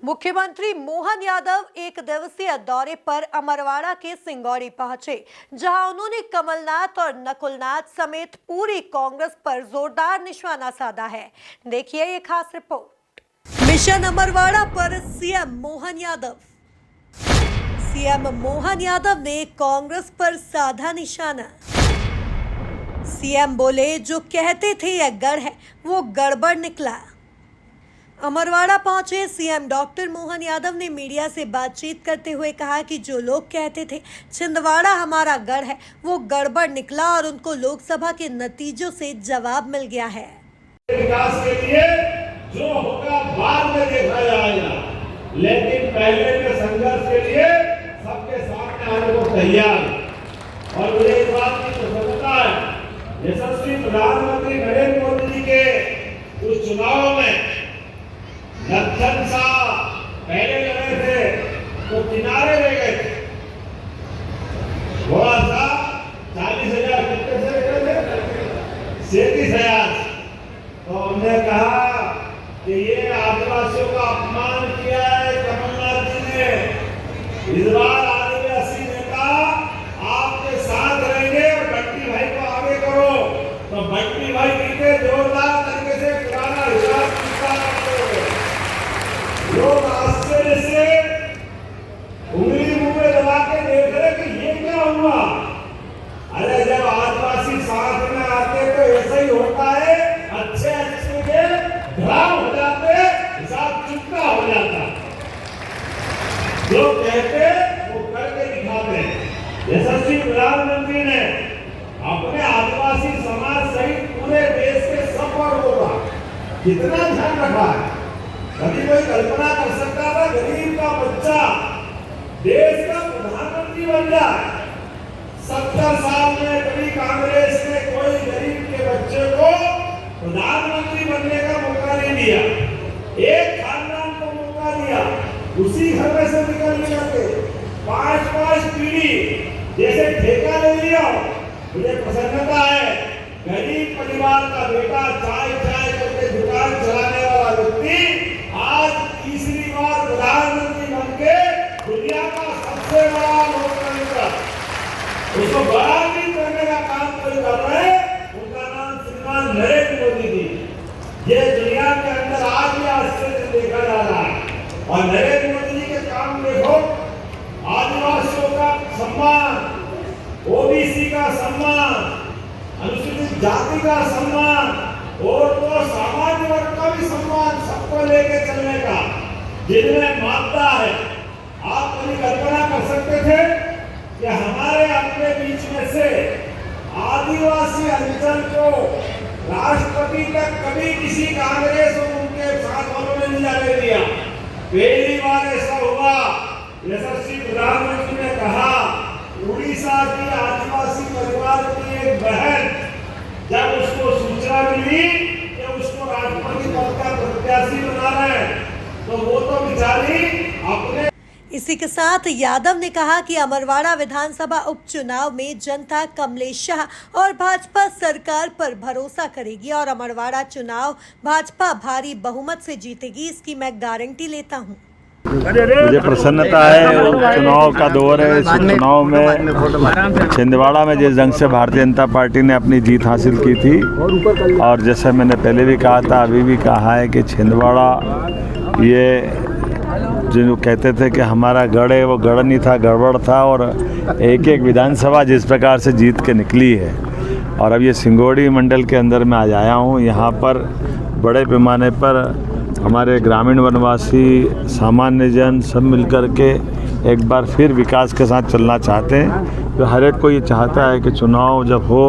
मुख्यमंत्री मोहन यादव एक दिवसीय दौरे पर अमरवाड़ा के सिंगौड़ी पहुंचे, जहां उन्होंने कमलनाथ और नकुलनाथ समेत पूरी कांग्रेस पर जोरदार निशाना साधा है। देखिए ये खास रिपोर्ट। मिशन अमरवाड़ा पर सीएम मोहन यादव। सीएम मोहन यादव ने कांग्रेस पर साधा निशाना। सीएम बोले, जो कहते थे यह गढ़ है वो गड़बड़ निकला। अमरवाड़ा पहुंचे सीएम डॉक्टर मोहन यादव ने मीडिया से बातचीत करते हुए कहा कि जो लोग कहते थे छिंदवाड़ा हमारा गढ़ है वो गड़बड़ निकला और उनको लोकसभा के नतीजों से जवाब मिल गया है। विकास के लिए जो होगा बाद में देखा जाएगा, लेकिन पहले के संघर्ष के लिए सबके सामने आने को तैयार। और मुझे इस बात की प्रसन्नता है, यशस्वी प्रधानमंत्री नरेंद्र मोदी जी के उस चुनाव में लक्षण सा पहले लगे थे तो किनारे रह गए थे, थोड़ा सा 40,000 कितने से गए थे 37,000। तो हमने कहा कि ये आदिवासियों का अपमान किया है कमलनाथ जी ने। इस बार आदिवासी नेता आपके साथ रहेंगे और बट्टी भाई को आगे करो। तो बट्टी भाई जीते जोरदार तरीके से पुराना हिसाब लोग आश्चर्य से उंगली मुंह में दबा के देख रहे कि ये क्या हुआ। अरे जब आदिवासी साथ में आते तो ऐसा ही होता है, अच्छे के घराव हो जाते, हिसाब चुकता हो जाता। जो कहते वो करके दिखाते। यशस्वी प्रधानमंत्री ने अपने आदिवासी समाज सहित पूरे देश के सब वर्गों का कितना ध्यान रखा है। कभी कोई कल्पना कर सकता था गरीब का बच्चा देश का प्रधानमंत्री बन जाए। 70 साल में कभी कांग्रेस ने कोई गरीब के बच्चे को प्रधानमंत्री बनने का मौका नहीं दिया। एक खानदान को मौका दिया, उसी घर में से निकल के 5-5 पीढ़ी जैसे ठेका ले लिया। मुझे प्रसन्नता है, गरीब परिवार का बेटा चाय करके दुकान चलाने वाला व्यक्ति आज तीसरी बार प्रधानमंत्री बनके दुनिया का सबसे बड़ा लोकतंत्र उसको बराबरी करने का काम कोई कर रहे हैं। उनका नाम श्रीमान नरेंद्र मोदी जी। ये दुनिया के अंदर आज भी आश्चर्य देखा जा रहा है। और नरेंद्र मोदी जी के काम देखो, आदिवासियों का सम्मान, ओबीसी का सम्मान, अनुसूचित जाति का सम्मान और तो सामान्य वर्ग का भी सम्मान, सबको लेके चलने का जिनमें मानता है। आप कभी कल्पना कर सकते थे कि हमारे अपने बीच में से आदिवासी अंचल को राष्ट्रपति तक कभी किसी कांग्रेस और उनके साथ वालों ने नहीं जाने दिया। पहली बार ऐसा हुआ। यशस्वी प्रधानमंत्री ने कहा, उड़ीसा की आदिवासी परिवार की एक बहन जब उसको सूचना मिली कि उसको राष्ट्रपति पद का प्रत्याशी बना रहे हैं, तो वो तो बेचारी अपने। इसी के साथ यादव ने कहा कि अमरवाड़ा विधानसभा उपचुनाव में जनता कमलेश शाह और भाजपा सरकार पर भरोसा करेगी और अमरवाड़ा चुनाव भाजपा भारी बहुमत से जीतेगी, इसकी मैं गारंटी लेता हूं। मुझे प्रसन्नता है, चुनाव का दौर है। इस चुनाव में छिंदवाड़ा में जिस ढंग से भारतीय जनता पार्टी ने अपनी जीत हासिल की थी, और जैसे मैंने पहले भी कहा था अभी भी कहा है कि छिंदवाड़ा ये जो कहते थे कि हमारा गढ़ है वो गढ़ नहीं था, गड़बड़ था। और एक एक विधानसभा जिस प्रकार से जीत के निकली है, और अब ये सिंगौड़ी मंडल के अंदर मैं आज आया हूँ। यहाँ पर बड़े पैमाने पर हमारे ग्रामीण वनवासी, सामान्य जन सब मिलकर के एक बार फिर विकास के साथ चलना चाहते हैं। तो हर एक को ये चाहता है कि चुनाव जब हो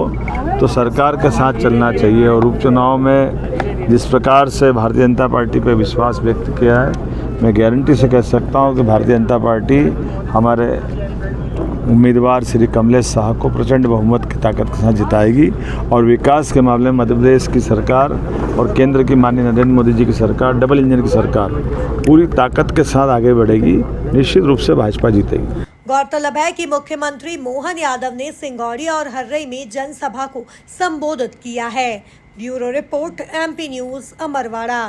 तो सरकार के साथ चलना चाहिए। और उपचुनाव में जिस प्रकार से भारतीय जनता पार्टी पर विश्वास व्यक्त किया है, मैं गारंटी से कह सकता हूँ कि भारतीय जनता पार्टी हमारे उम्मीदवार श्री कमलेश शाह को प्रचंड बहुमत की ताकत के साथ जिताएगी। और विकास के मामले में मध्य प्रदेश की सरकार और केंद्र की माननीय नरेंद्र मोदी जी की सरकार, डबल इंजन की सरकार पूरी ताकत के साथ आगे बढ़ेगी। निश्चित रूप से भाजपा जीतेगी। गौरतलब है कि मुख्यमंत्री मोहन यादव ने सिंगौड़ी और हर्रई में जनसभा को संबोधित किया है। Bureau report, MP news, Amarwara.